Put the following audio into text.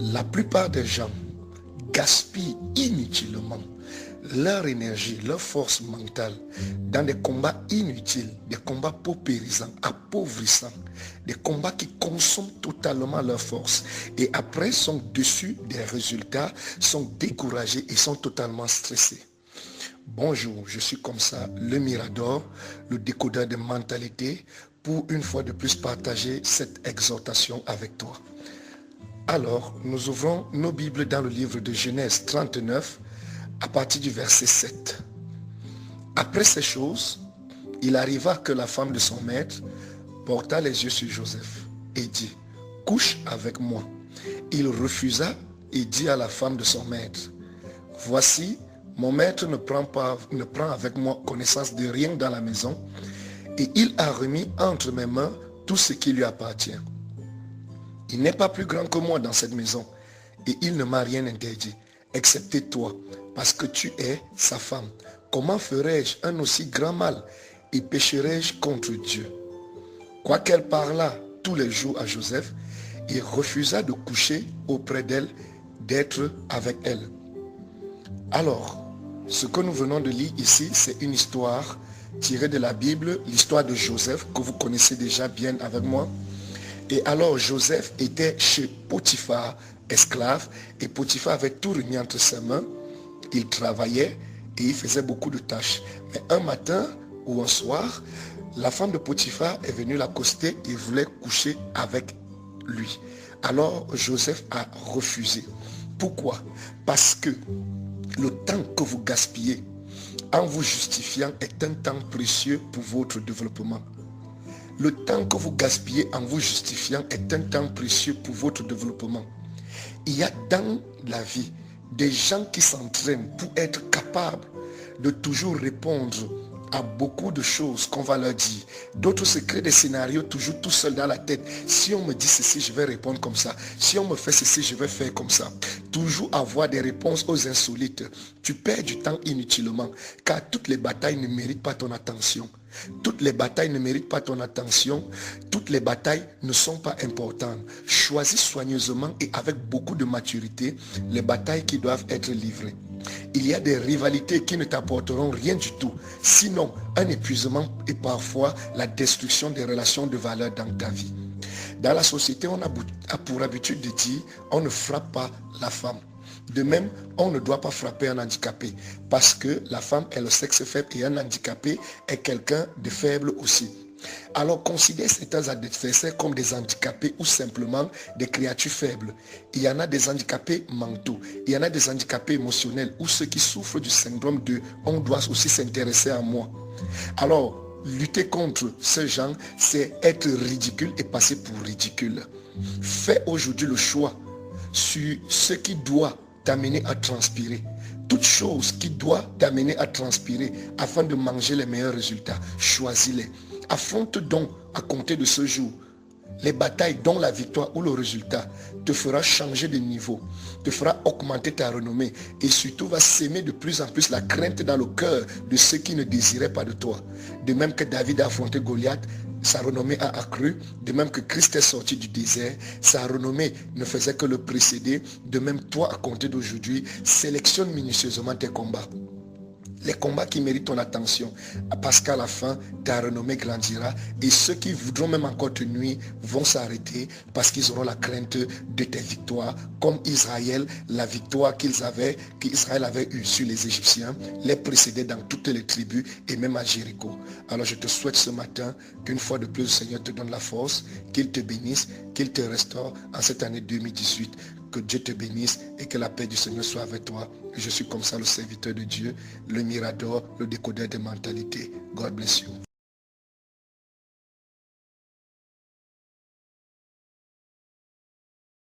La plupart des gens gaspillent inutilement leur énergie, leur force mentale dans des combats inutiles, des combats paupérisants, appauvrissants, des combats qui consomment totalement leur force et après sont déçus des résultats, sont découragés et sont totalement stressés. Bonjour, je suis comme ça, le Mirador, le décodeur de mentalité, pour une fois de plus partager cette exhortation avec toi. Alors, nous ouvrons nos Bibles dans le livre de Genèse 39, à partir du verset 7. Après ces choses, il arriva que la femme de son maître porta les yeux sur Joseph et dit, « Couche avec moi. » Il refusa et dit à la femme de son maître, « Voici, mon maître ne prend avec moi connaissance de rien dans la maison, et il a remis entre mes mains tout ce qui lui appartient. Il n'est pas plus grand que moi dans cette maison, et il ne m'a rien interdit, excepté toi, parce que tu es sa femme. Comment ferais-je un aussi grand mal, et pécherais-je contre Dieu? » Quoiqu'elle parlât tous les jours à Joseph, il refusa de coucher auprès d'elle, d'être avec elle. Alors, ce que nous venons de lire ici, c'est une histoire tirée de la Bible, l'histoire de Joseph, que vous connaissez déjà bien avec moi. Et alors, Joseph était chez Potiphar, esclave, et Potiphar avait tout remis entre ses mains. Il travaillait et il faisait beaucoup de tâches. Mais un matin ou un soir, la femme de Potiphar est venue l'accoster et voulait coucher avec lui. Alors, Joseph a refusé. Pourquoi? Parce que le temps que vous gaspillez en vous justifiant est un temps précieux pour votre développement. Le temps que vous gaspillez en vous justifiant est un temps précieux pour votre développement. Il y a dans la vie des gens qui s'entraînent pour être capables de toujours répondre à beaucoup de choses qu'on va leur dire. D'autres se créent des scénarios toujours tout seul dans la tête. Si on me dit ceci, je vais répondre comme ça. Si on me fait ceci, je vais faire comme ça. Toujours avoir des réponses aux insolites. Tu perds du temps inutilement, car toutes les batailles ne méritent pas ton attention. Toutes les batailles ne méritent pas ton attention. Toutes les batailles ne sont pas importantes. Choisis soigneusement et avec beaucoup de maturité les batailles qui doivent être livrées. Il y a des rivalités qui ne t'apporteront rien du tout. Sinon, un épuisement et parfois la destruction des relations de valeur dans ta vie. Dans la société, on a pour habitude de dire, on ne frappe pas la femme. De même, on ne doit pas frapper un handicapé parce que la femme est le sexe faible et un handicapé est quelqu'un de faible aussi. Alors considère certains adversaires comme des handicapés ou simplement des créatures faibles. Il y en a des handicapés mentaux, il y en a des handicapés émotionnels ou ceux qui souffrent du syndrome de « on doit aussi s'intéresser à moi ». Alors, lutter contre ce genre, c'est être ridicule et passer pour ridicule. Fais aujourd'hui le choix sur ce qui doit t'amener à transpirer. Toute chose qui doit t'amener à transpirer afin de manger les meilleurs résultats, choisis-les. Affronte donc à compter de ce jour les batailles dont la victoire ou le résultat te fera changer de niveau, te fera augmenter ta renommée et surtout va s'aimer de plus en plus la crainte dans le cœur de ceux qui ne désiraient pas de toi. De même que David a affronté Goliath, sa renommée a accru. De même que Christ est sorti du désert, sa renommée ne faisait que le précéder. De même, toi, à compter d'aujourd'hui, sélectionne minutieusement tes combats. Les combats qui méritent ton attention, parce qu'à la fin, ta renommée grandira et ceux qui voudront même encore te nuire vont s'arrêter parce qu'ils auront la crainte de tes victoires, comme Israël, la victoire qu'Israël avait eue sur les Égyptiens, les précédait dans toutes les tribus et même à Jéricho. Alors je te souhaite ce matin qu'une fois de plus le Seigneur te donne la force, qu'il te bénisse, qu'il te restaure en cette année 2018. Que Dieu te bénisse et que la paix du Seigneur soit avec toi. Je suis comme ça le serviteur de Dieu, le Mirador, le décodeur des mentalités. God bless you.